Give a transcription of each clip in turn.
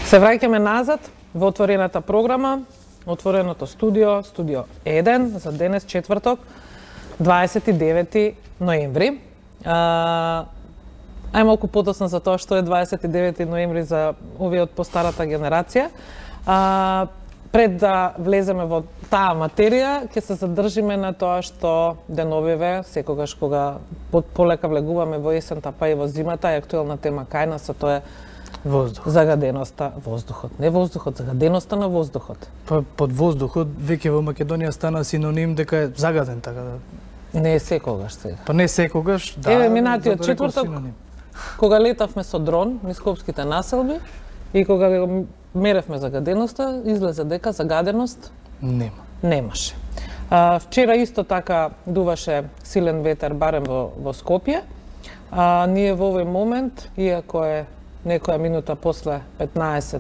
Се враќаме назад во отворената програма, отвореното студио, студио 1, за денес четврток, 29 ноември. Ај малку потосно за тоа што е 29 ноември за овие од постарата генерација. Пред да влеземе во таа материја, ќе се задржиме на тоа што деновиве, секогаш кога полека влегуваме во есента па и во зимата, е актуелна тема кај нас, тоа е воздух. Загаденоста, воздухот. Не воздухот, загаденоста на воздухот. Па под воздухот веќе во Македонија стана синоним дека е загаден, така да. Не е секогаш сега. Па не секогаш, да. Еве минатиот четврток, кога летавме со дрон низ скопските населби и кога меревме загаденоста, излезе дека загаденост немаше. Вчера исто така дуваше силен ветер барем во Скопје. Ние во овој момент, иако е некоја минута после 15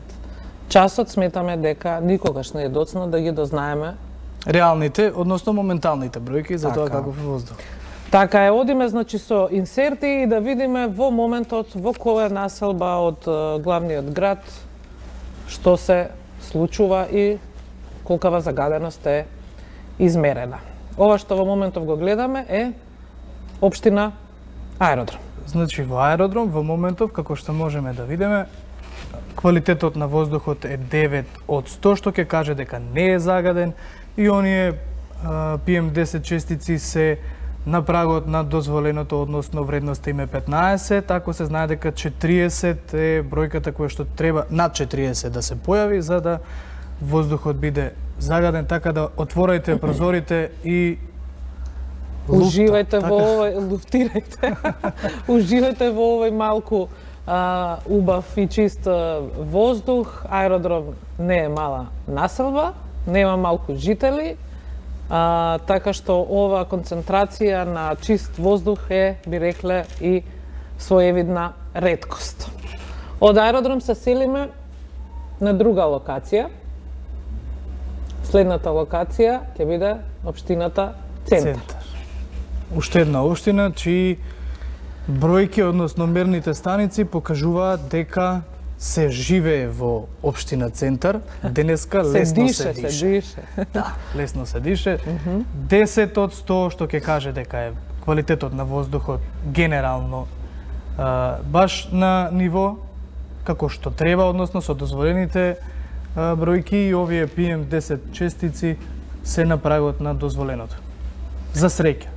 часот, сметаме дека никогаш не е доцна да ги дознаеме реалните, односно моменталните бројки за тоа каков е воздух. Така е, одиме значи со инсерти и да видиме во моментот во која населба од главниот град што се случува и колкава загаденост е измерена. Ова што во моментов го гледаме е општина Аеродром. Значи во Аеродром во моментов, како што можеме да видиме, квалитетот на воздухот е 9 од 100, што ќе каже дека не е загаден и оние PM10 честици се на прагот на дозволеното, односно вредноста им е 15, ако се знае дека 40 е бројката која што треба над 40 да се појави за да воздухот биде загаден, така да отворајте прозорите и уживајте во овој, луфтирајте. Уживајте во овој малку убав и чист воздух. Аеродром не е мала населба, нема малку жители, така што ова концентрација на чист воздух е, би рекле, и своевидна реткост. Од Аеродром се селиме на друга локација. Следната локација ќе биде општината Центар. Уште една општина чии бројки, односно мерните станици, покажуваат дека се живее во општина Центар. Денеска лесно се дише. Да, лесно се дише. 10 од 100, што ќе каже дека е квалитетот на воздухот генерално баш на ниво како што треба, односно со дозволените бројки и овие PM10 честици се на прагот на дозволеното. За среќа.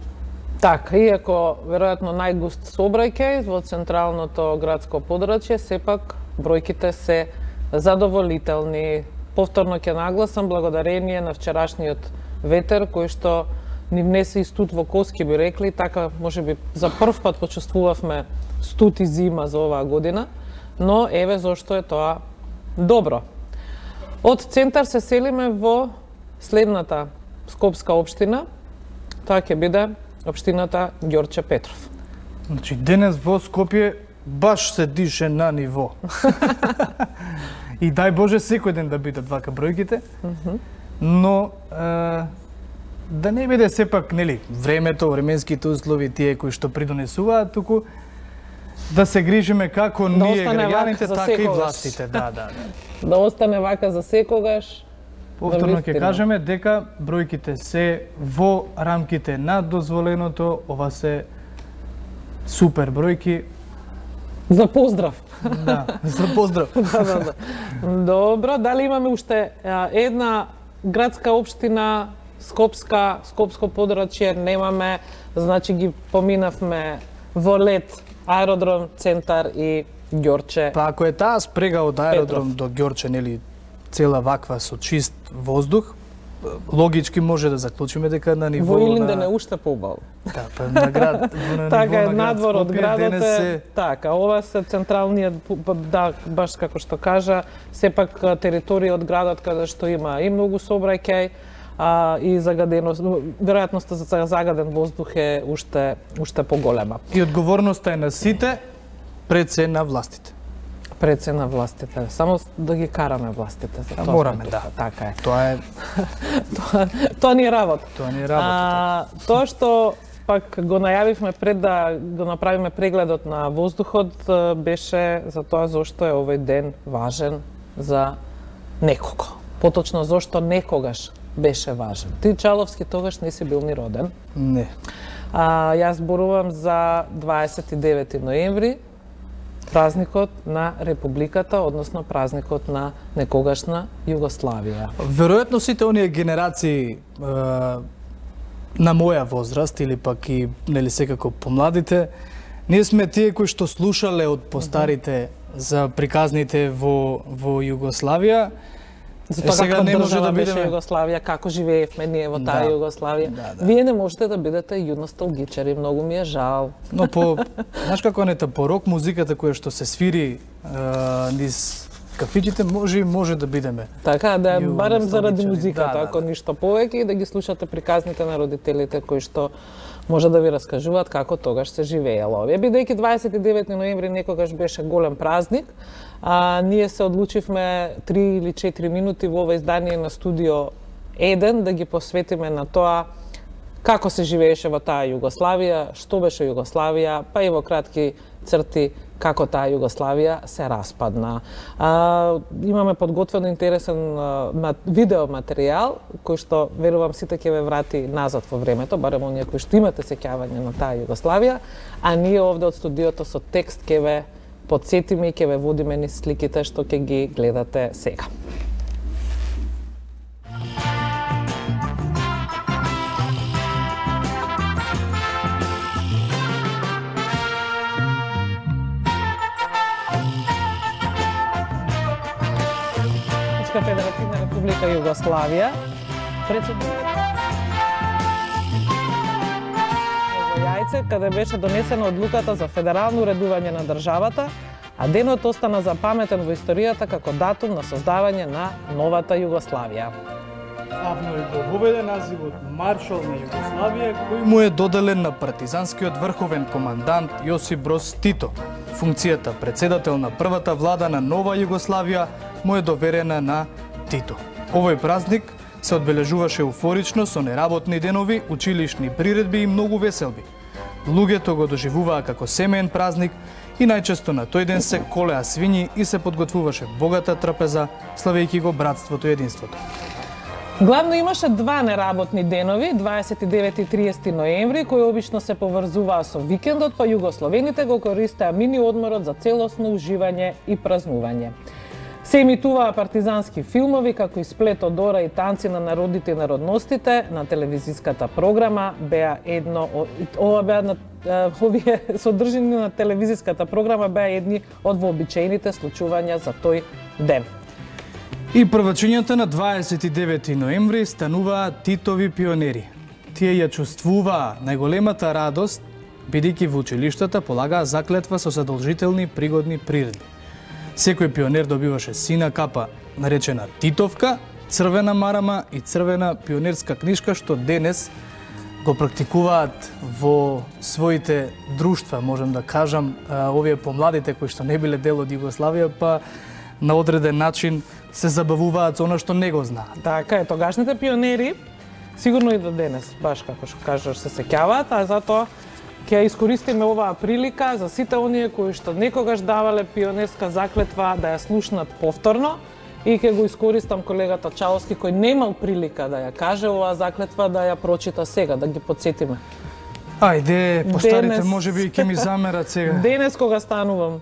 Така, иако веројатно најгуст сообраќај во централното градско подрачје, сепак бројките се задоволителни. Повторно ќе нагласам благодарение на вчерашниот ветер кој што ни внесе и студ во коски, би рекли, така можеби за прв пат почувствувавме студ и зима за оваа година, но еве зошто е тоа добро. Од Центар се селиме во следната скопска општина, тоа ќе биде општината Ѓорче Петров. Значи, денес во Скопје баш се дише на ниво. И дај Боже секој ден да бидат вака бројките, но да не биде сепак, нели, времето, временските услови, тие кои што придонесуваат, туку да се грижиме како ние граѓаните, така и властите. Да остане вака за секогаш. Повторно ќе кажеме дека бројките се во рамките на дозволеното, ова се супер бројки. За поздрав. Да, за поздрав. Добро, дали имаме уште една градска општина, скопско подрачје, немаме, значи ги поминавме во лед Аеродром, Центар и Ѓорче. Па ако е таа спрега од Аеродром до Ѓорче, нели, цела ваква со чист воздух, логички може да заклучиме дека на ниво во Илинден е уште поубаво. Да, па на град, така е, надвор од градот е, така, ова се централниот, да, баш како што кажа, сепак територија од градот каде што има и многу сообраќај, и загаденост, веројатноста за загаден воздух е уште поголема. И одговорноста е на сите пред се на властите. Пред се на властите. Само да ги караме властите. За тоа мораме, да. Така е. Тоа е... тоа ни е работа. Тоа ни е работа. Тоа што пак го најавивме пред да го направиме прегледот на воздухот беше за тоа зошто е овој ден важен за некого. Поточно зошто некогаш беше важен. Ти, Чаловски, тогаш не си бил ни роден. Не. Јас зборувам за 29 ноември, празникот на Републиката, односно празникот на некогашна Југославија. Веројатно сите оние генерации на моја возраст или пак и нели секако помладите, ние сме тие кои што слушале од постарите за приказните во Југославија. Затоа сега не може да биде Југославија, како живеевме ние во таа Југославија. Вие не можете да бидете јуносталгичари, многу ми е жал. Но знаеш како нета по рок музиката која што се свири низ кафичите може да бидеме. Така да барем заради музиката, ако ништо повеќе, и да ги слушате приказните на родителите кои што може да ви раскажуваат како тогаш се живеело. Бидејќи 29 ноември некогаш беше голем празник, ние се одлучивме 3 или 4 минути во ова издание на Студио 1 да ги посветиме на тоа како се живееше во таа Југославија, што беше Југославија, па и во кратки црти како таа Југославија се распадна. Имаме подготвен интересен видеоматеријал кој што верувам сите ќе ве врати назад во времето, барем оние кои што имате сеќавање на таа Југославија, а ние овде од студиото со текст ќе ве подсетиме и ќе ве водиме низ сликите што ќе ги гледате сега. Федеративна република Југославија, председник во Јајце, каде беше донесена одлуката за федерално уредување на државата, а денот остана запаметен во историјата како датум на создавање на новата Југославија. Авно е го воведе називот Маршал на Југославија, кој му е доделен на партизанскиот врховен командант Јосип Броз Тито. Функцијата председател на првата влада на нова Југославија му е доверена на Тито. Овој празник се одбележуваше еуфорично со неработни денови, училишни приредби и многу веселби. Луѓето го доживуваа како семеен празник и најчесто на тој ден се колеа свињи и се подготвуваше богата трапеза, славејќи го братството и единството. Главно имаше два неработни денови, 29 и 30 ноември, кои обично се поврзуваа со викендот, па југословените го користеа мини одморот за целосно уживање и празнување. Се емитуваа партизански филмови, како и сплет од ора и танци на народите и народностите на телевизиската програма, овие содржини на телевизиската програма беа едни од вообичаените случувања за тој ден. И првачињата на 29 ноември стануваа Титови пионери. Тие ја чувствуваа најголемата радост, бидејќи во училиштата полагаа заклетва со задолжителни пригодни приредби. Секој пионер добиваше сина капа, наречена Титовка, црвена марама и црвена пионерска книшка, што денес го практикуваат во своите друштва, можам да кажам, овие помладите кои што не биле дел од Југославија, па на одреден начин се забавуваат со она што не го знаат. Така е, тогашните пионери, сигурно и до денес, баш како што кажеш, се сеќаваат, а затоа ќе искористиме оваа прилика за сите оние кои што некогаш давале пионерска заклетва да ја слушнат повторно, и ќе го искористам колегата Чаловски кој немал прилика да ја каже оваа заклетва, да ја прочита сега, да ги подсетиме. Ајде, постарите можеби ќе ми замерат сега. Денес кога станувам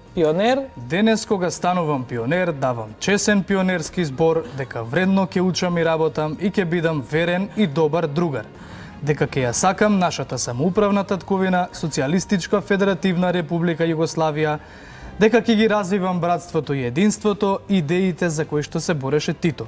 пионер, давам чесен пионерски збор дека вредно ќе учам и работам и ќе бидам верен и добар другар. Дека ќе ја сакам нашата самоуправна татковина, Социјалистичка Федеративна Република Југославија, дека ќе ги развивам братството и единството, идеите за кои што се бореше Тито.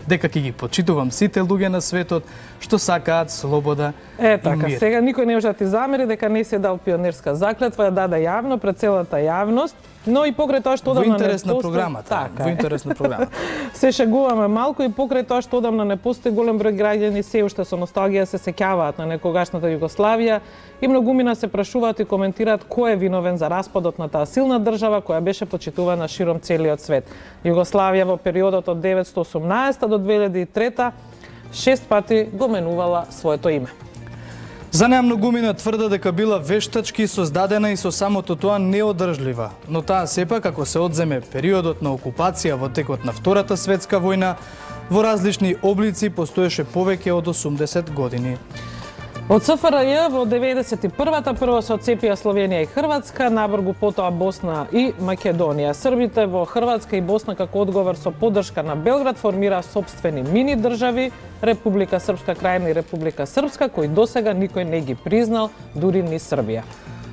Дека ќе ги почитувам сите луѓе на светот што сакаат слобода и мир. Сега никој не може да ти замери дека не си дал пионерска заклетва, ја даде јавно пред целата јавност, но и покрај тоа што одамна во интерес на програмата. Во интерес на програмата. Се шегуваме малку и покрај тоа што одамна не постои голем број граѓани се уште со носталгија се сеќаваат на некогашната Југославија и многумина се прашуваат и коментираат кој е виновен за распадот на таа силна држава која беше почитувана широм целиот свет. Југославија во периодот од 1918 до 2003 6 пати го менувала своето име. За неа многумина тврда дека била вештачки создадена и со самото тоа неодржлива, но таа сепак, ако се одземе периодот на окупација во текот на Втората светска војна, во различни облици постоеше повеќе од 80 години. Од СФРЈ во 91-та прво се отцепија Словенија и Хрватска, набргу потоа Босна и Македонија. Србите во Хрватска и Босна како одговор со поддршка на Белград формира сопствени мини држави, Република Српска крајна и Република Српска, кои досега никој не ги признал, дури ни Србија.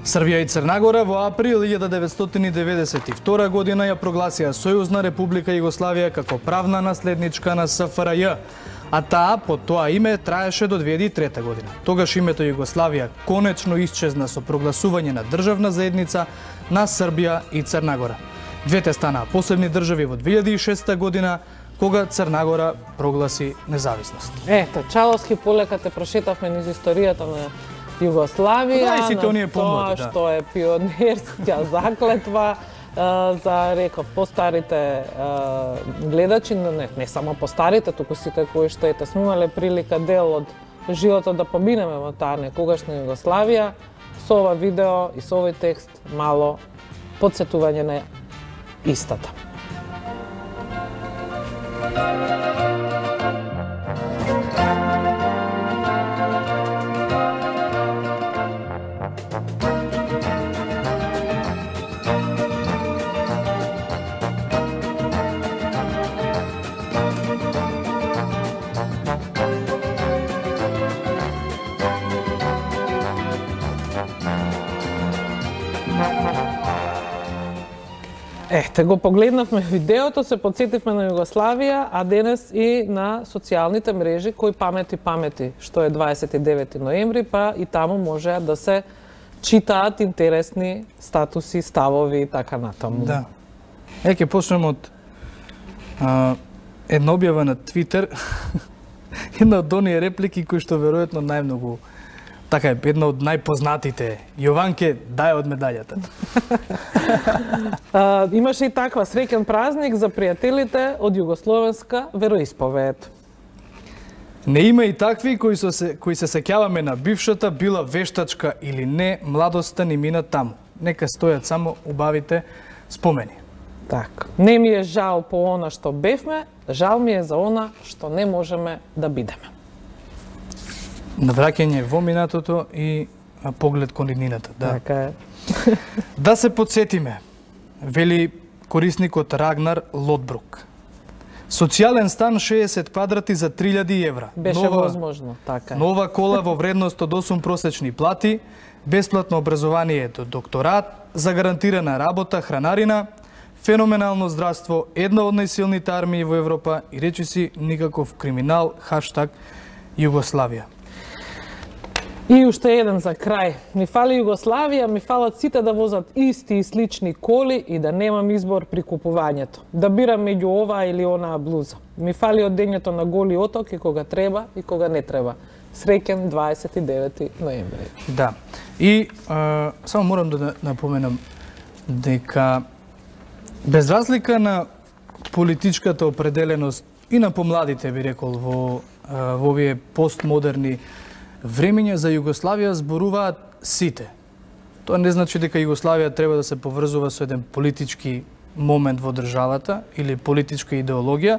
Србија и Црнагора во април 1992 година ја прогласија Сојузна Република Југославија како правна наследничка на СФРЈ, а таа под тоа име траеше до 2003 година. Тогаш името Југославија конечно исчезна со прогласување на државна заедница на Србија и Црнагора. Двете станаа посебни држави во 2006 година, кога Црнагора прогласи независност. Ето, чалоски полека те прошетавме низ историјата на Југославија, на тоа што е пионерска заклетва, за реков постарите гледачи, не само постарите, туку сите кои што ете снимале прилика дел од животот да поминеме во таа некогашна Југославија, со ова видео и со овој текст мало подсетување на истата. Ете, го погледнавме видеото, се подсетивме на Југославија, а денес и на социјалните мрежи кои памети, што е 29 ноември, па и таму може да се читаат интересни статуси, ставови и така натаму. Да. Ќе почнем од една објава на Твитер, една од оние реплики кои што веројатно најмногу, така е, една од најпознатите. Јованке, дај од медаљата. Имаше и таква среќен празник за пријателите од југословенска вероисповед. Не има и такви кои се сеќаваме на бившата, била вештачка или не, младоста ни мина таму. Нека стојат само убавите спомени. Така. Не ми е жал по она што бевме, жал ми е за она што не можеме да бидеме. Навраќање во минатото и поглед кон иднината. Да. Така е. Да се подсетиме, вели корисникот Рагнар Лотбрук. Социјален стан 60 квадрати за 3000 евра. Беше возможно, така е. Нова кола во вредност од 8 просечни плати, бесплатно образование до докторат, загарантирана работа, хранарина, феноменално здравство, една од најсилните армии во Европа и речиси никаков криминал, хаштаг Југославија. И уште еден за крај. Ми фали Југославија, ми фалат сите да возат исти и слични коли и да немам избор при купувањето. Да бирам меѓу оваа или онаа блуза. Ми фали одењето на голи оток и кога треба и кога не треба. Среќен 29 ноември. Да. И само морам да напоменам дека без разлика на политичката определеност и на помладите, би рекол, во овие постмодерни времења, за Југославија зборуваат сите. Тоа не значи дека Југославија треба да се поврзува со еден политички момент во државата или политичка идеологија,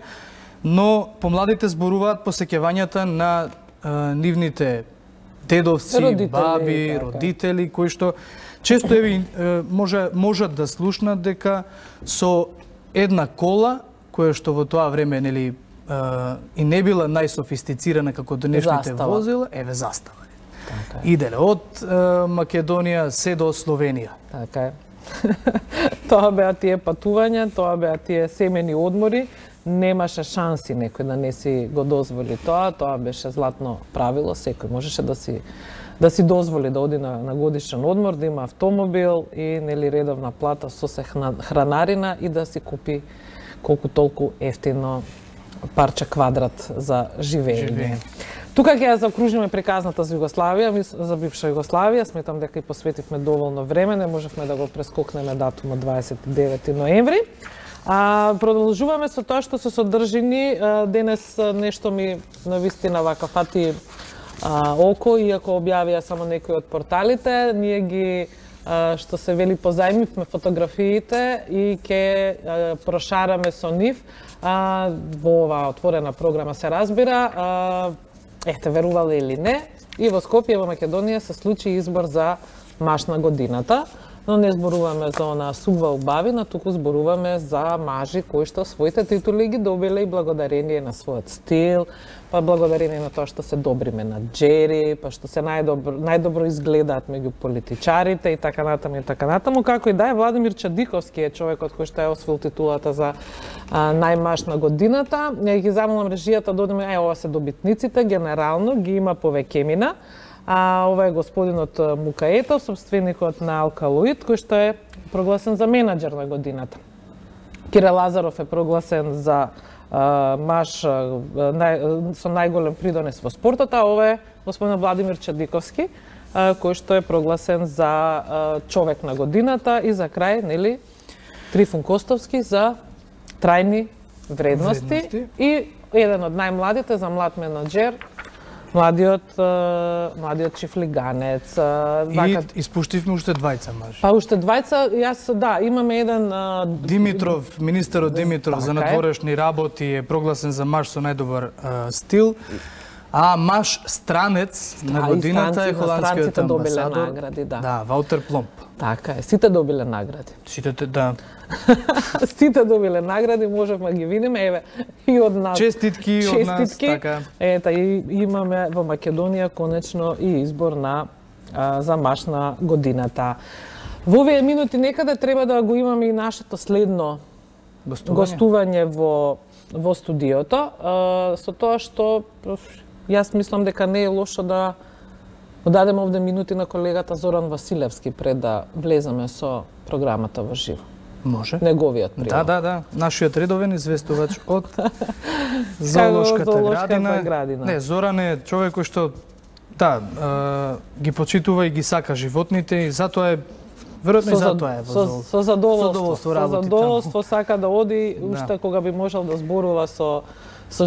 но помладите зборуваат по сеќавањата на нивните дедовци, родители, баби, родители, кои што често можат да слушнат дека со една кола, која што во тоа време нели и не била најсофистицирана како денешните возила, еве застава. Така е. Иделе од Македонија се до Словенија. Така е. Тоа беа тие патувања, тоа беа тие семени одмори, немаше шанси некој да не си го дозволи тоа, тоа беше златно правило, секој можеше да си дозволи да оди на годишен одмор, да има автомобил и нели редовна плата со се хранарина и да си купи колку толку ефтино парче квадрат за живење. Тука ќе ја закружиме приказната за Југославија, за бивша Југославија, сметам дека и посветивме доволно време, не можевме да го прескокнеме датумот 29 ноември. Продолжуваме со тоа што се содржини. Денес нешто ми навистина вака фати око, иако објавија само некои од порталите, ние ги што се вели позајмивме фотографиите и ќе прошараме со нив во оваа отворена програма, се разбира. Ете, верувале или не, и во Скопје, во Македонија се случи избор за маж на годината, но не зборуваме за онаа сува убавина, туку зборуваме за мажи кои што своите титули ги добиле и благодарение на својот стил, па благодарение на тоа што се добри менаџери, па што се најдобро изгледаат меѓу политичарите и така натаму, како и да е, Владимир Чадиковски е човекот кој што е освоил титулата за најмаж на годината. Ја ги замолам режијата да одиме, ова се добитниците, генерално ги има повеќемина. Ова е господинот Мукаетов, собственикот на Алкалоид, кој што е прогласен за менаџер на годината. Кире Лазаров е прогласен за маж со најголем придонес во спортот, а ова е господинот Владимир Чадиковски, кој што е прогласен за човек на годината, и за крај, нели, Трифун Костовски за трајни вредности и еден од најмладите за млад менаџер, младиот чифлиганец. И испуштивме уште двајца мажи. Па уште двајца, јас имаме еден Димитров, министерот Димитров за надворешни работи е прогласен за маж со најдобар стил, а маж странец на годината е холандскиот амбасадор. Награди, да, Ваутер Пломп. Така е, сите добиле награди. Сите, да. Сите добиле награди, можевме ги видиме, еве, и од нас. Честитки од нас, така. Ета, и имаме во Македонија конечно и избор за маж на годината. Во овие минути некаде треба да го имаме и нашето следно гостување во студиото, со тоа што јас мислам дека не е лошо да дадеме овде минути на колегата Зоран Василевски пред да влеземе со програмата во живо. Може. Неговиот прилог. Да. Нашиот редовен известувач од Зоолошката градина. Не, Зоран е човек кој што ги почитува и ги сака животните и затоа е веројатно и затоа е во со задоволство сака да оди, уште кога би можел да зборува со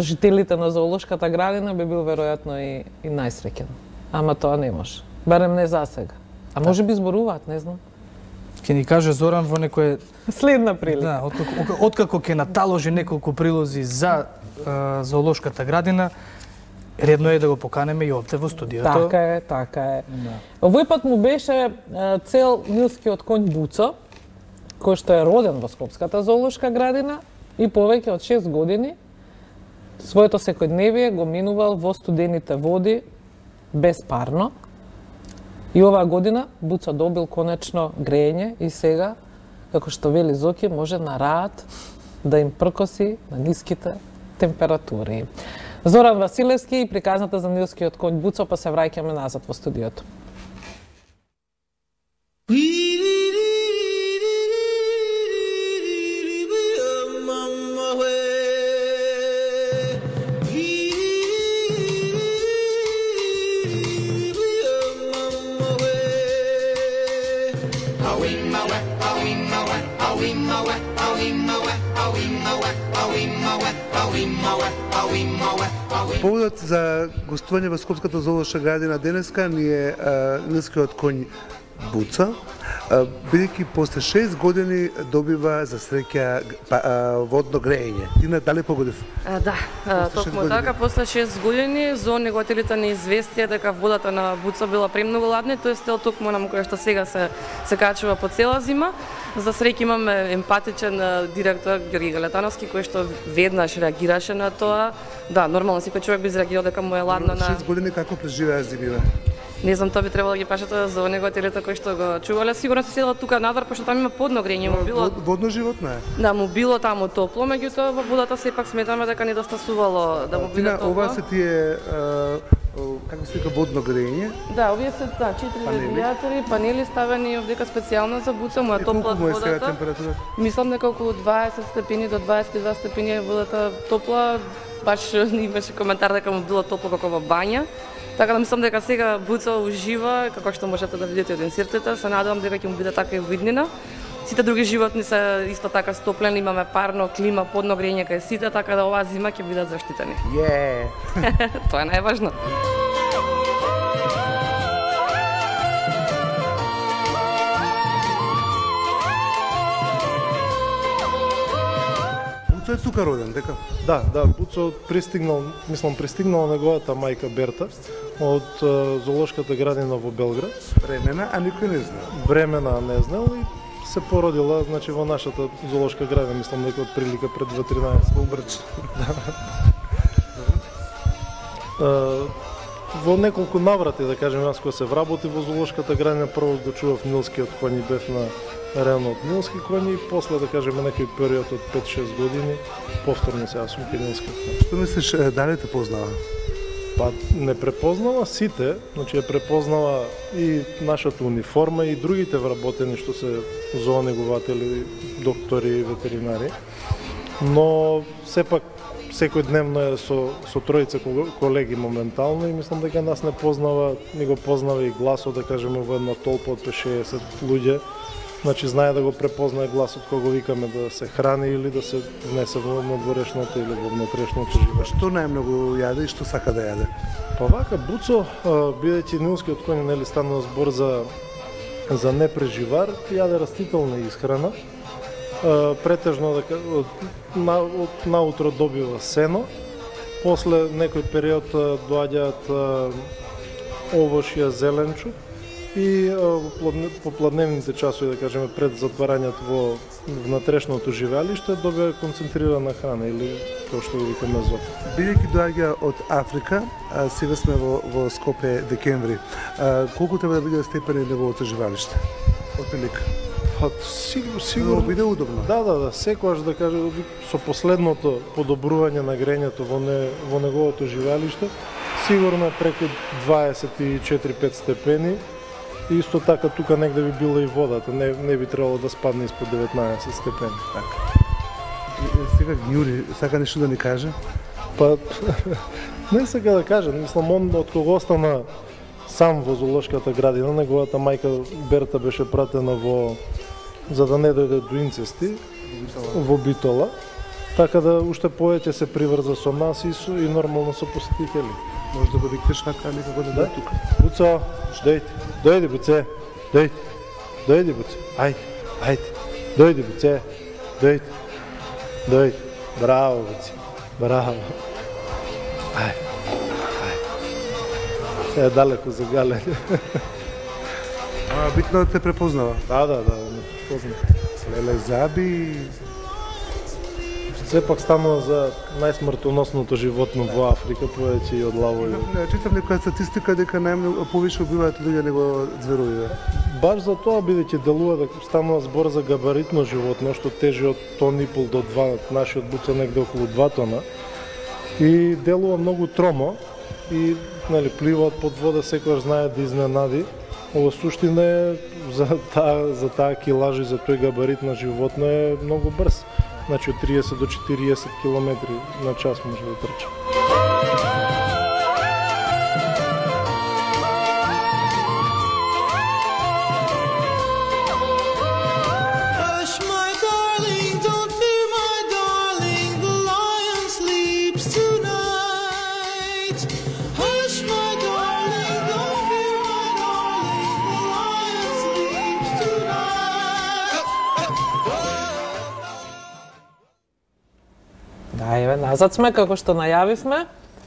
жителите на Зоолошката градина, би бил веројатно и најсреќен. Ама тоа не може. Барем не за сега. А може би зборуваат, не знам. Ке ни каже Зоран во некој следна прилика. Да, откако ќе наталожи неколку прилози за Зоолошката градина, редно е да го поканеме и овде во студиото. Така е. Да. Овој пат му беше цел нилскиот коњ Буцо, кој што е роден во Скопската зоолошка градина и повеќе од 6 години своето секојдневие го минувал во студените води безпарно. И оваа година Буцо добил конечно грејење и сега, како што вели Зоки, може на раат да им пркоси на ниските температури. Зоран Василевски и приказната за нилскиот коњ Буцо, па се враќаме назад во студиото. Поводот за гостување во Скопската зоолошка градина денеска ни е нилскиот коњ Буцо, бидејќи после 6 години добива за среќа водно грејење. Ти дали погодив? Да, токму така, после 6 години зоонеготелите ни известија дека водата на Буцо била премногу ладна, тој стел токму нам кој што сега се качува по цела зима. За среќа имаме емпатичен директор Ѓорги Галетановски кој што веднаш реагираше на тоа. Да, нормално секој човек би изреагирал дека му е ладно на 6 години како преживеа зимиве? Не знам, тоа би требало да ги пашате за неготелите кои што го чувале. Сигурно се седела тука надвор, пошто таму има подно грење, му било водно животно е. Да, му било таму топло, меѓутоа во водата сепак сметаме дека недостасувало да му биде топло. Ова се тие како се вика водно грење? Да, овие се 4 радиатори, панели ставени овдека специјално за Буцо, му е топла водата. Мислам дека околу 20 степени до 22 степени е водата топла. Баш имаше коментар дека му било топло како во бања. Така да мислам дека сега Буцо ужива, како што можете да видите од инсертите, се надевам дека ќе му биде така и во иднина. Сите други животни се исто така стоплени, имаме парно, клима, подно грење кај сите, така да оваа зима ќе бидат заштитени. Тоа е најважно. Буцо е тука роден, дека? Да, Буцо пристигнал неговата мајка Берта од зоолошката градина во Белград. Бремена, а никој не знае. Бремена не знал и се породила, значи во нашата зоолошка градина, мислам дека од прилика пред 2-13 во Брч. Во неколку наврати, да кажем, јас кога се вработи во зоолошката градина, прво го чував нилскиот коњ и бев на рено од нилски коњи и после, да кажем, некој период од 5-6 години, повторно сега сум кај нилски коњи. Што мислиш, дали те познава? Па не препознава сите, значи ја препознава и нашата униформа и другите вработени што се зоонегуватели, доктори и ветеринари, но сепак секој дневно е со тројца колеги моментално и мислам дека нас не познава, ни го познава и гласот, да кажеме, во една толпа од 60 луѓе. Значи знае да го препознае гласот кога го викаме да се храни или да се внесе во надворешното или во внатрешното живење. Што најмногу јаде и што сака да јаде? Па вака, Буцо, бидејќи нилскиот коњ нели станува збор за непреживар, јаде растителна исхрана. Претежно од наутро добива сено, после некој период доаѓаат овошја, зеленчук и по пладневните часови, да кажеме, пред затварањето во внатрешното живеалиште добива концентрирана храна или како што го викаме зот. Бидејќи доаѓа од Африка, сега сме во Скопје декември, колку треба да биде степени неговото живеалиште? Отприлика. Сигурно биде удобно. Да, секогаш, да кажем, со последното подобрување на грењето во неговото живеалиште, сигурно преку 24-5 степени. Исто така тука негде би била и водата, не би требало да спадне испод 19 степени. Така. Сега Ѓури, сака нешто да ни каже? Па не сака да каже, мислам, он од кога остана сам во зоолошката градина, неговата мајка Берта беше пратена за да не дојде до инцести во Битола, така да уште повеќе се приврза со нас и нормално со посетители. Може да го викнеш вака некако да тука. Буцо, дојди Буце, дојди Буце, ајде, дојди Буце, дојди, браво Буце, браво, ајде. Е далеко за галење. Битно да те препознава. Да, познава. Леле заби. Сепак станува за најсмртоносното животно во Африка, повеќе и од лавови. Читав некоја статистика дека најмногу повише убиваат луѓе него зверови. Баш за тоа, бидејќи делува дека станува збор за габаритно животно, што тежи од 1,5 тон до 2, нашиот Буцо негде околу 2 тона, и делува многу тромо, и пливаат под вода, секогаш знае да изненади. Ова суштина е за таа килажа и за тој габарит на животно е многу брз. Значи од 30 до 40 км на час може да трча. Еве, назад сме, како што најавивме,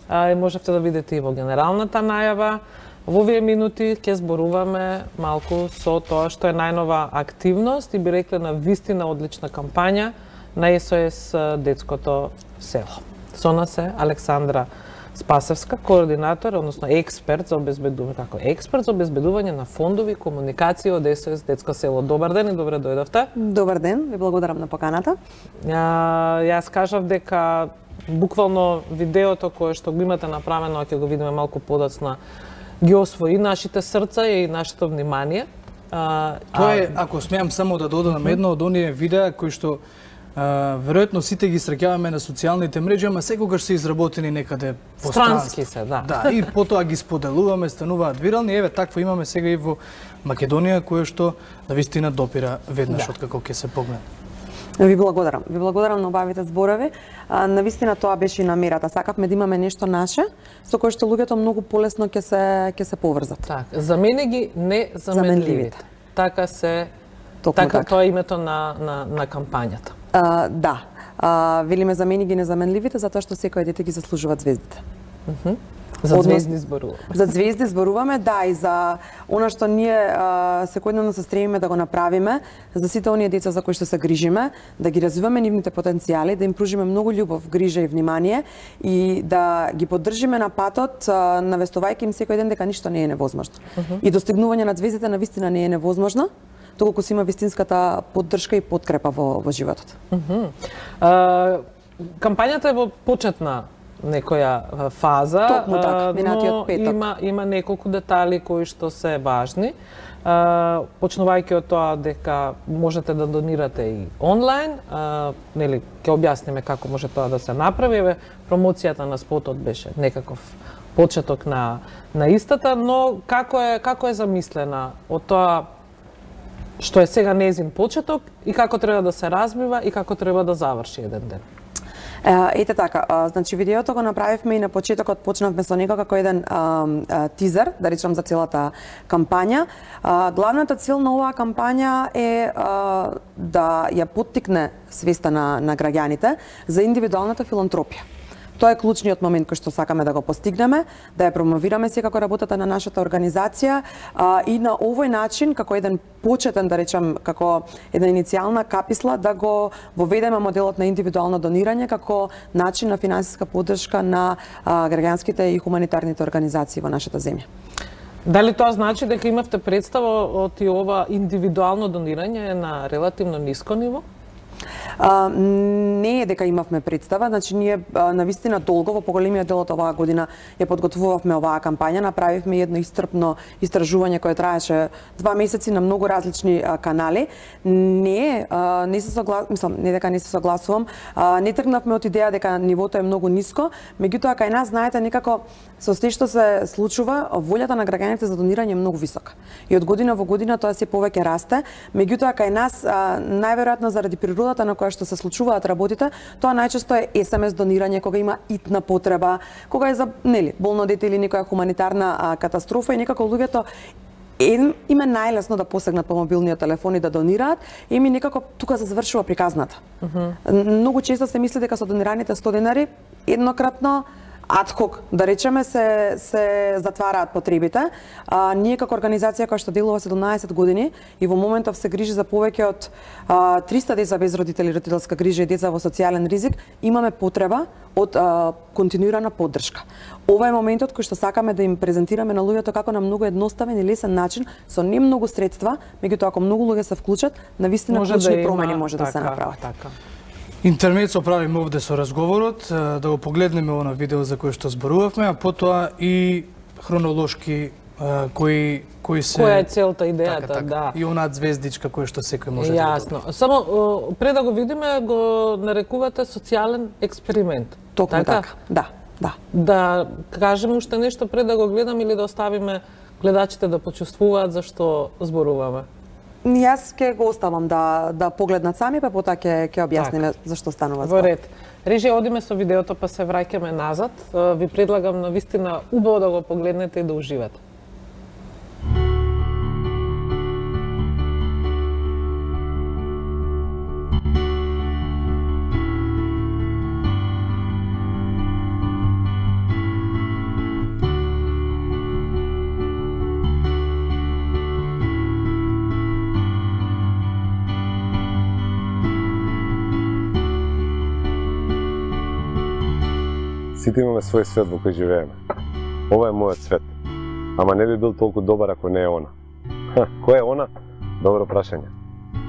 и можевте да видите и во генералната најава. Во овие минути ќе зборуваме малку со тоа што е најнова активност и би рекле на вистина одлична кампања на СОС Детското село. Со нас е Александра Спасевска, координатор, односно експерт за обезбедување на фондови комуникација од СОС Детско село. Добар ден и добре дојдовте. Добар ден, ви благодарам на поканата. Јас кажав дека буквално видеото кое што го имате направено, ќе го видиме малку подоцна, ги освои нашите срца и нашето внимание. Тоа е, ако смеам само да додадам едно од оние видеа кои што веројатно сите ги среќаваме на социјалните мрежи, ама секогаш се изработени некаде по странски се, да. Да, и потоа ги споделуваме, стануваат вирални. Еве такво имаме сега и во Македонија, кое што навистина допира веднаш откако ќе се погледне. Ви благодарам. Ви благодарам на обавите зборови. Навистина тоа беше и намерата. Сакавме да имаме нешто наше со кое што луѓето многу полесно ќе се поврзат. Так, за мене ги незаменливите. Така тоа е името на кампањата. Да. велиме за мене ги незаменливите затоа што секој дете ги заслужува звездите. За звезди зборуваме. За звезди зборуваме, да, и за она што ние секојдневно се стремиме да го направиме, за сите оние деца за кои што се грижиме, да ги развиваме нивните потенцијали, да им пружиме многу љубов, грижа и внимание и да ги поддржиме на патот, навестувајќи им секој ден дека ништо не е невозможно. И достигнување на звездите навистина не е невозможно, доколку се има вистинската поддршка и подкрепа во животот. Кампањата е во почетна некоја фаза, токму така, минатиот петок. Има неколку детали кои што се важни. Почнувајќи од тоа дека можете да донирате и онлайн, нели ќе објасниме како може тоа да се направи. Промоцијата на спотот беше некаков почеток на истата, но како е замислена од тоа што е сега нејзин почеток и како треба да се развива и како треба да заврши еден ден? Ете така, значи видеото го направивме и на почетокот почнавме со него како еден тизер, да речам, за целата кампања. Главната цел на оваа кампања е да ја поттикне свеста на граѓаните за индивидуалната филантропија. Тоа е клучниот момент кој што сакаме да го постигнеме, да ја промовираме секако работата на нашата организација и на овој начин, како еден почетен, да речам, како една иницијална каписла, да го воведеме моделот на индивидуално донирање како начин на финансиска поддршка на граѓанските и хуманитарните организации во нашата земја. Дали тоа значи дека имавте представа од и ова индивидуално донирање на релативно ниско ниво? Не е дека имавме представа, значи ние навистина долго во поголемиот дел од оваа година ја подготвувавме оваа кампања, направивме едно исцрпно истражување кое траеше 2 месеци на многу различни канали. Не се согласувам, не дека не се согласувам, не тргнавме од идеја дека нивото е многу ниско, меѓутоа кај нас, знаете, некако со се што се случува, волјата на граѓаните за донирање е многу висока. И од година во година тоа се повеќе расте, меѓутоа кај нас најверојатно заради природата на која што се случуваат работите, тоа најчесто е SMS донирање кога има итна потреба, кога е за болно дете или некоја хуманитарна катастрофа и некако луѓето им е најлесно да посегнат по мобилниот телефон и да донираат, и ми некако тука се завршува приказната. Многу често се мисли дека со донираните 100 денари еднократно адхок, да речеме, се затвараат потребите. Ние како организација која што делува 17 години и во моментов се грижи за повеќе од 300 деца без родители, родителска грижа и деца во социјален ризик, имаме потреба од континуирана поддршка. Ова е моментот кој што сакаме да им презентираме на луѓето како на многу едноставен и лесен начин, со не многу средства, меѓутоа ако многу луѓе се вклучат, навистина клучни промени може да се направат. Интермецо правиме овде со разговорот, да го погледнеме она видео за кое што зборувавме, а потоа и хронолошки кои се... Која е целта, идејата, така. Да. И онаат звездичка која што секој може да Јасно. Само пред да го видиме, го нарекувате социјален експеримент. Токму така, да. Да кажеме уште нешто пред да го гледаме или да оставиме гледачите да почувствуваат за што зборуваме? Јас ќе го оставам да погледнат сами, па потоа ќе објасниме зашто станува збор. Во ред. Режија, одиме со видеото, па се враќаме назад. Ви предлагам навистина убаво да го погледнете и да уживате. Сите имаме свој свет во кој живееме. Ова е мојот свет. Ама не би бил толку добар ако не е она. Која е она? Добро прашање.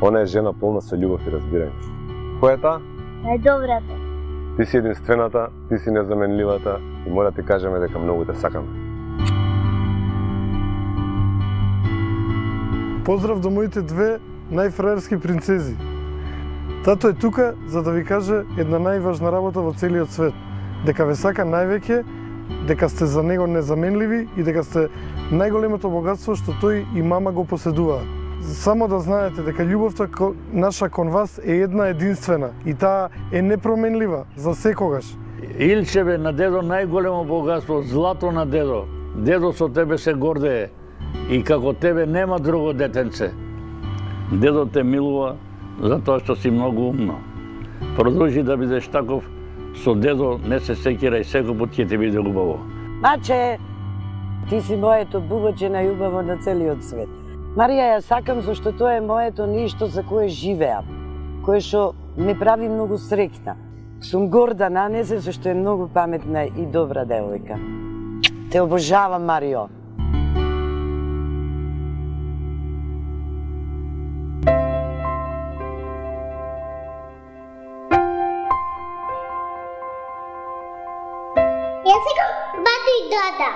Она е жена полна со љубов и разбирање. Која е таа? Најдобрата. Ти си единствената, ти си незаменливата и мора ти кажеме дека многу те сакаме. Поздрав до моите две најфраерски принцези. Тато е тука за да ви каже една најважна работа во целиот свет. Дека ве сака највеќе, дека сте за него незаменливи и дека сте најголемото богатство што тој и мама го поседуваат. Само да знаете дека љубовта наша кон вас е една единствена и таа е непроменлива за секогаш. Илчеве на дедо најголемо богатство, злато на дедо. Дедо со тебе се гордее и како тебе нема друго детенце. Дедо те милува за тоа што си многу умна. Продолжи да бидеш таков, со дедо не се секирај, секој пат ќе ти биде убаво. Маче, ти си моето бубаче најубаво на целиот свет. Марија, ја сакам зашто тоа е моето нешто за кое живеам, кое што ме прави многу среќна. Сум горда на незе зашто е многу паметна и добра девојка. Те обожавам, Марио. Јас сакам бато и дада.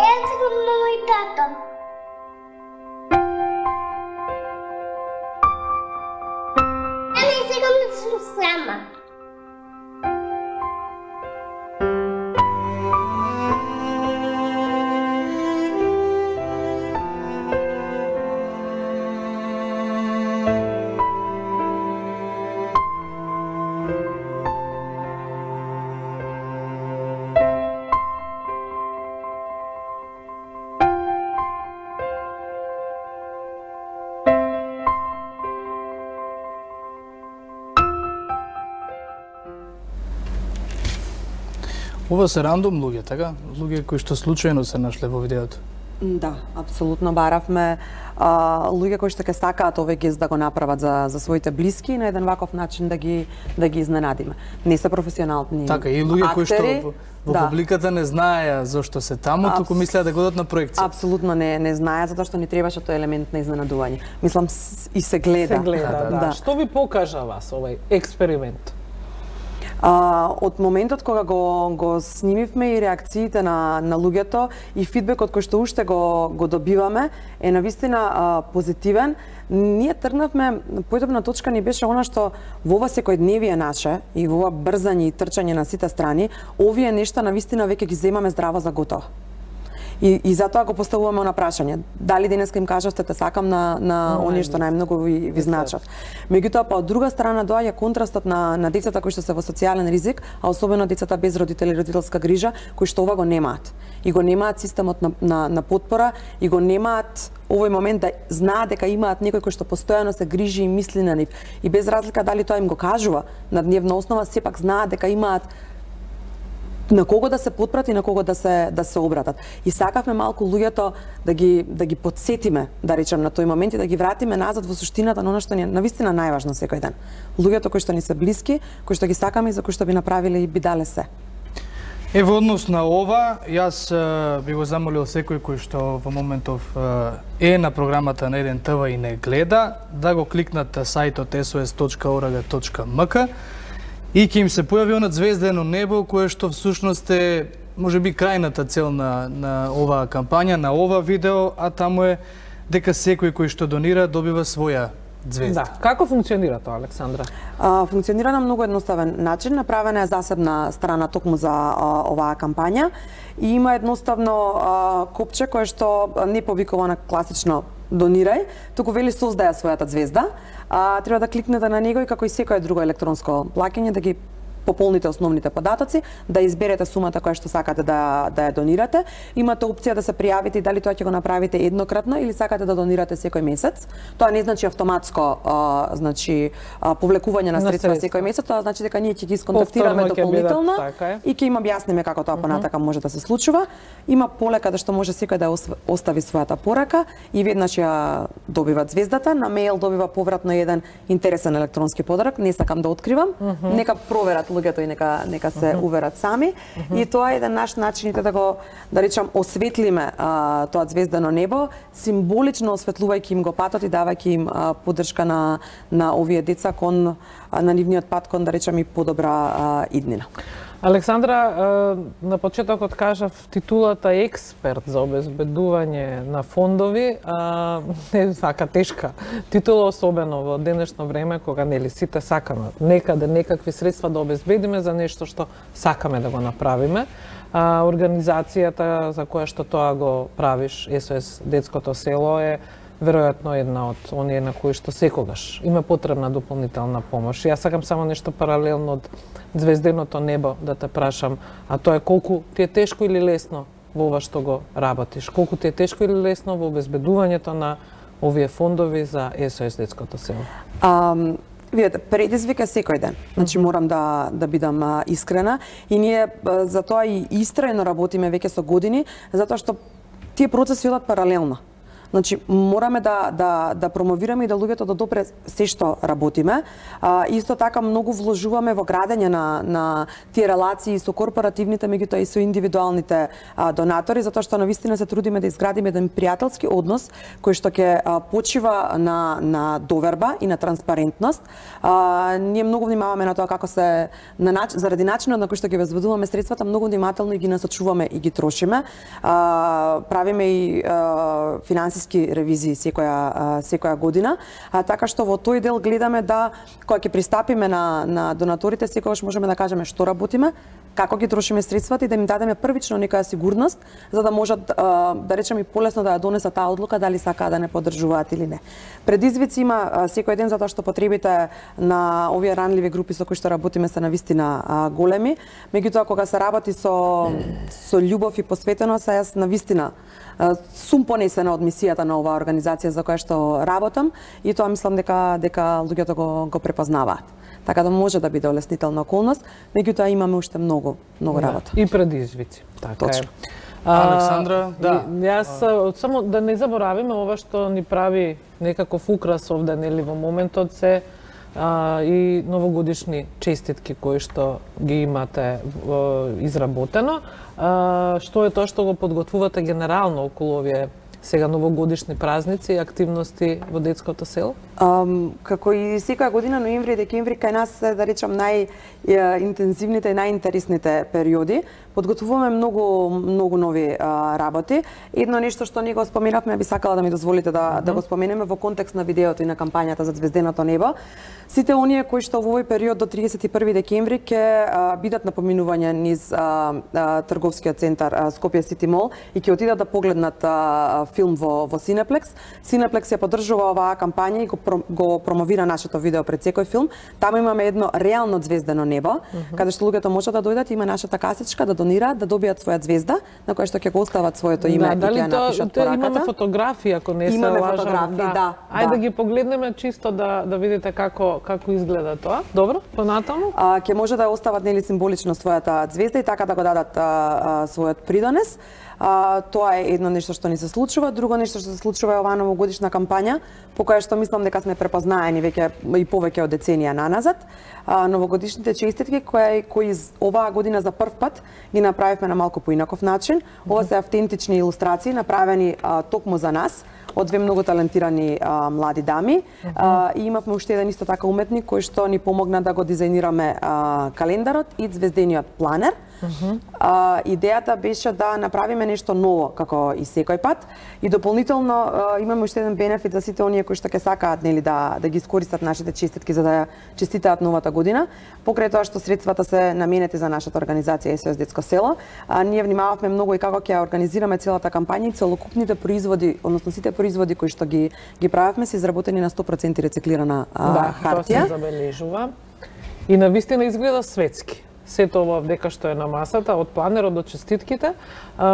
Јас сакам мамо и тато. Ја не сакам да сум сама. Ова се рандом луѓе, така? Луѓе кои што случајно се нашле во видеото. Да, апсолутно баравме луѓе кои што ќе сакаат овој гест да го направат за своите блиски и на еден ваков начин да ги изненадиме. Не се професионални Така, и луѓе кои што актери, во публиката не знаеа зошто се таму, туку мислеа да го одат на проекција. Апсолутно не знаеа затоа што ни требаше тој елемент на изненадување. Мислам и се гледа. Се гледа, да. Што ви покажа вас овој експеримент? Од моментот кога го снимивме и реакциите на луѓето и фидбекот кој што уште го добиваме е навистина позитивен. Ние тргнавме, појдобна точка ни беше она што во ова секојдневие наше и во ова брзање и трчање на сите страни, овие нешта навистина веќе ги земаме здраво за готово. И затоа го поставуваме на прашање. Дали денеска им кажавте те сакам на оние што најмногу ви значат. Меѓутоа, па од друга страна доаѓа контрастот на децата кои што се во социјален ризик, а особено децата без родители и родителска грижа, кои што ова го немаат. И го немаат системот на потпора, и го немаат овој момент да знаат дека имаат некој кој што постојано се грижи и мисли на нив. И без разлика дали тоа им го кажува на дневна основа, сепак знаат дека имаат на кого да се потпрат и на кого да се обратат. И сакавме малку луѓето да ги подсетиме, да речем, на тој момент и да ги вратиме назад во суштината на она што ни е навистина најважно секој ден. Луѓето кои што ни се блиски, кои што ги сакаме и за кои што би направиле и би дале се. Во однос на ова, јас би го замолил секој кој што во моментов е на програмата на 1 ТВ и не гледа, да го кликнат сајтот sos.org.mk и ќе им се појави она звездено небо кое што всушност е можеби крајната цел на оваа кампања, на ова видео, а таму е дека секој кој што донира добива своја звезда. Да. Како функционира тоа, Александра? Функционира на многу едноставен начин. Направена е засебна страна токму за оваа кампања и има едноставно копче кое што не повикува на класично донирај, туку вели создаја својата звезда. Треба да кликнете на него и како и секое друго електронско плаќање да ги пополните основните податоци, да изберете сумата која што сакате да ја донирате. Имате опција да се пријавите и дали тоа ќе го направите еднократно или сакате да донирате секој месец. Тоа не значи автоматско повлекување на средства секој месец, тоа значи дека ние ќе ги сконтактираме дополнително и ќе им објасниме како тоа понатака може да се случува. Има полека да што може секој да остави својата порака и веднаш ја добива звездата, на мејл добива повратно еден интересен електронски подарок, не сакам да откривам. Нека проверат луѓето и нека се уверат сами. И тоа е еден наш начин да речам осветлиме тоа звездано небо, символично осветлувајќи им го патот и давајќи им поддршка на овие деца кон на нивниот пат кон да речам и подобра иднина. Александра, на почетокот кажав титулата експерт за обезбедување на фондови, е вака тешка титула, особено во денешно време кога нели сите сакаме некаде некакви средства да обезбедиме за нешто што сакаме да го направиме. Организацијата за која што тоа го правиш, СОС Детското село, е веројатно една од оние на кои што секогаш има потребна дополнителна помош. Јас сакам само нешто паралелно од звезденото небо да те прашам, а тоа е колку ти е тешко или лесно во ова што го работиш? Колку ти е тешко или лесно во обезбедувањето на овие фондови за СОС детското село? Видете, предизвик е секој ден. Значи морам да бидам искрена и ние за тоа и истрајно работиме веќе со години, затоа што тие процеси одат паралелно. Значи, мораме да промовираме и да луѓето да допре се што работиме. Исто така многу вложуваме во градење на тие релации со корпоративните, меѓутоа и со индивидуалните донатори, затоа што навистина се трудиме да изградиме еден пријателски однос кој што ќе почива на доверба и на транспарентност. Ние многу внимаваме на тоа како се заради начинот на кој што ги обезбедуваме средствата, многу внимателно и ги насочуваме и ги трошиме. Правиме и финансиски ревизии секоја година, така што во тој дел гледаме да кога ќе пристапиме на донаторите секогаш можеме да кажеме што работиме, како ги трошиме средствата и да им дадеме првично некоја сигурност за да можат да речеме и полесно да ја донесат таа одлука дали сакаат да не поддржуваат или не. Предизвици има секој ден затоа што потребите на овие ранливи групи со кои што работиме се навистина големи, меѓутоа кога се работи со љубов и посветеност, јас навистина сум понесена од мисијата на оваа организација за која што работам и тоа мислам дека луѓето го препознаваат. Така да може да биде олеснителна околност, меѓутоа имаме уште многу работа. И предизвици. Така точно. Александра, да. Јас само да не заборавиме ова што ни прави некаков украс овде нели во моментот се и новогодишни честитки кои што ги имате изработено. Што е тоа што го подготвувате генерално околу овие сега новогодишни празници и активности во детското село? Како и секоја година, ноември и декември кај нас се, да речам, најинтензивните и најинтересните периоди. Подготвуваме многу нови работи. Едно нешто што ние го споменавме, би сакала да ми дозволите да го споменеме во контекст на видеото и на кампањата за Звезденото небо. Сите оние кои што во овој период до 31 декември ќе бидат на поминување низ трговскиот центар Скопје Сити Мол и ќе отидат да погледнат филм во Cineplex. Cineplex ја поддржува оваа кампања и го промовира нашето видео пред секој филм. Таму имаме едно реално звездено небо, каде што луѓето можат да дојдат, има нашата касичка да донираат, да добијат своја звезда, на која што ќе го остават своето име и ќе ја напишат пораката. Имаме фотографии, ако не се лажам. Имаме фотографии, да. Ајде да ги погледнеме чисто да видите како изгледа тоа. Добро, понатаму? Ќе може да остават нели символично својата звезда и така да го дадат својот придонес. Тоа е едно нешто што ни се случува. Друго нешто што се случува е оваа новогодишна кампања, по која што мислам дека сме препознаени веќе и повеќе од деценија наназад. Новогодишните честитки кои оваа година за прв пат ги направивме на малку поинаков начин. Ова се автентични илустрации направени токму за нас од две многу талентирани млади дами. И имавме уште еден исто така уметник кој што ни помогна да го дизајнираме календарот и звездениот планер. Идејата беше да направиме нешто ново, како и секој пат. И дополнително имаме уште еден бенефит за сите оние кои што ќе сакаат нели да ги искористат нашите честитки за да ја честитаат новата година. Покрај тоа што средствата се наменети за нашата организација СОС детско село, ние внимававме многу и како ќе ја организираме целата кампања и целокупните производи, односно сите производи кои што ги правевме се изработени на 100% рециклирана хартија. Тоа се забележува. И навистина изгледа светски. Сето ова дека што е на масата, од планерот до честитките,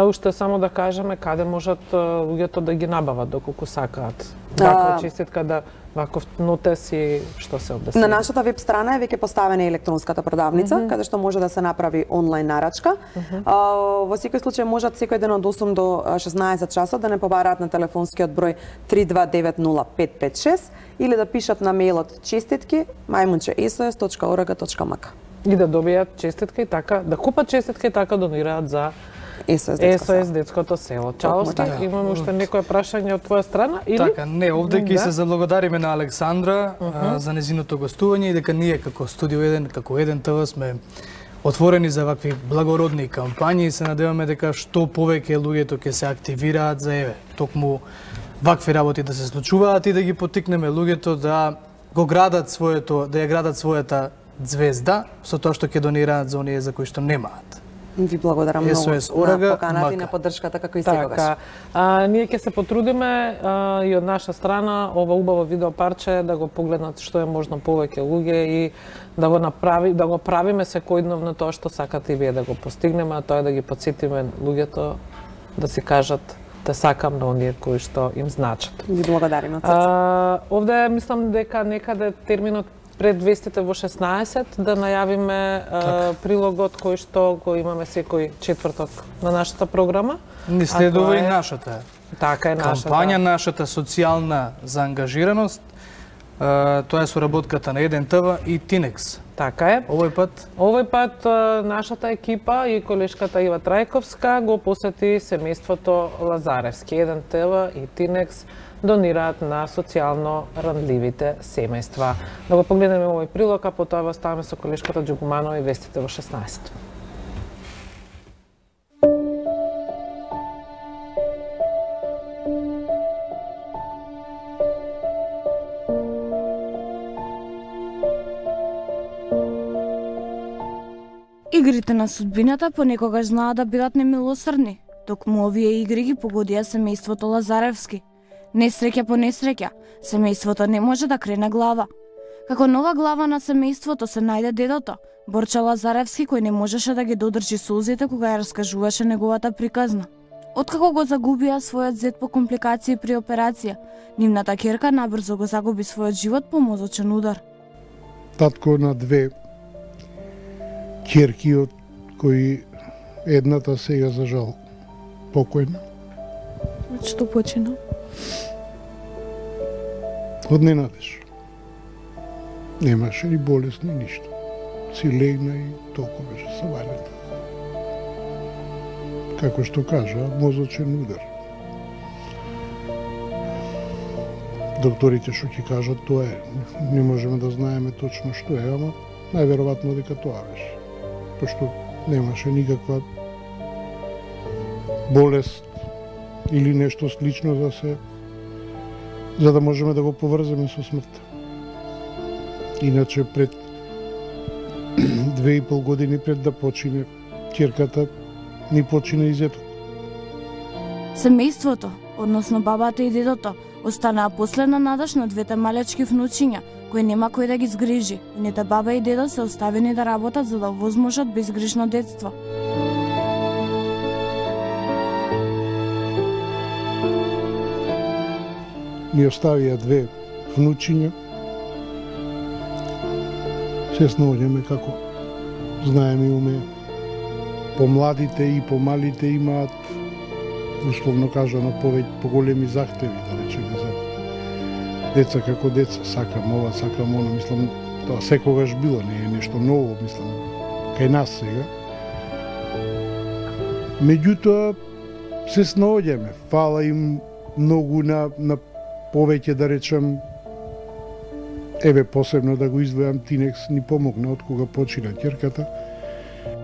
уште само да кажеме каде можат луѓето да ги набават доколку сакаат. Ваква честитка да ваков нотес и што се обдесува. На нашата веб страна е веќе поставена електронската продавница, каде што може да се направи онлайн нарачка. Во секој случај можат секој ден од 8 до 16 часот да не побараат на телефонскиот број 32905556 или да пишат на мејлот честитки@sos.org.mk. И да добијат честитка и така, да купат честитка и така донираат за СОС детското село. Чаоски, имаме уште некоја прашање од твоја страна или? Така, не, овде ќе се заблагодариме на Александра за незиното гостување и дека ние како Студио 1, како 1 ТВ сме отворени за вакви благородни кампањи и се надеваме дека што повеќе луѓето ќе се активираат за токму вакви работи да се случуваат и да ги поттикнеме луѓето да го градат своето, да ја градат својата звезда со тоа што ќе донираат за оние за кои што немаат. Ви благодарам многу на поканата и на поддршката како и секогаш. Ние ќе се потрудиме и од наша страна ова убаво видео парче да го погледнат што е можно повеќе луѓе и да го правиме секојдневно тоа што сакате и вие да го постигнеме, а тоа е да ги потсетиме луѓето да си кажат те сакам на оние кои што им значат. Ви благодариме. Овде мислам дека некаде терминот пред вестите во 16 да најавиме прилогот кој што го имаме секој четврток на нашата програма. Ни следува и нашата. Така е нашата. Кампања, нашата социјална заангажираност. Тоа е соработката на 1ТВ и Тинекс. Така е. Овој пат нашата екипа и колешката Ива Трајковска го посети семејството Лазаревски. 1ТВ и Тинекс донираат на социјално рандливите семејства. Да го погледнеме овој прилог, а потоа го ставаме со колешката Џугуманова и вестите во 16. Игрите на судбината понекогаш знаат да бидат немилосрдни. Токму овие игри ги погодија семејството Лазаревски. Несреќа по несреќа, семејството не може да крене глава. Како нова глава на семејството се најде дедото, Борче Лазаревски, кој не можеше да ги додржи сулзите кога ја раскажуваше неговата приказна. Откако го загубија својот зет по компликации при операција, нивната ќерка набрзо го загуби својот живот по мозочен удар. Татко на две ќерки, од кои едната сега за жал покојна. Што почина? Од ненадеж. Немаше ни болест, ни ништо. Си легна и толку беше savалјата. Како што кажа, мозочен удар. Докторите што ќе кажат, тоа е. Не можеме да знаеме точно што е, ама најверојатно дека тоа беше. Пошто немаше никаква болест или нешто слично за да можеме да го поврземе со смртта. Иначе пред 2,5 години пред да почине ќерката, ни почина и зетот. Семејството, односно бабата и дедото, останаа последна надеж на двете малечки внучиња, кои нема кој да ги згрижи. Ните баба и дедо се оставени да работат за да овозможат безгрижно детство. Ни оставија две внучиња. Се снаоѓаме како знаеме уме. Помладите и помалите имаат, условно кажано, поголеми захтеви, да речеме, за деца како деца. Сакам ова, сакам оно, мислам, тоа секогаш било, не е нешто ново, мислам, кај нас сега. Меѓутоа, се снаоѓаме. Фала им многу на повеќе, да речем, еве посебно да го издвојам, Тинекс ни помогна од кога почина ќерката.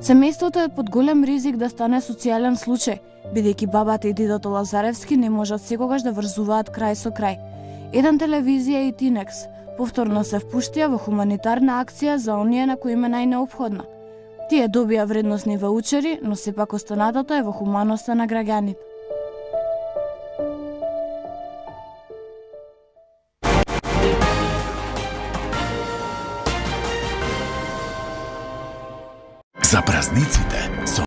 Семејството е под голем ризик да стане социјален случај, бидејќи бабата и дедото Лазаревски не можат секогаш да врзуваат крај со крај. 1ТВ и Тинекс повторно се впуштија во хуманитарна акција за оние на кои им е најнеопходна. Тие добија вредносни ваучери, но сепак останатото е во хуманоста на граѓаните. За празниците со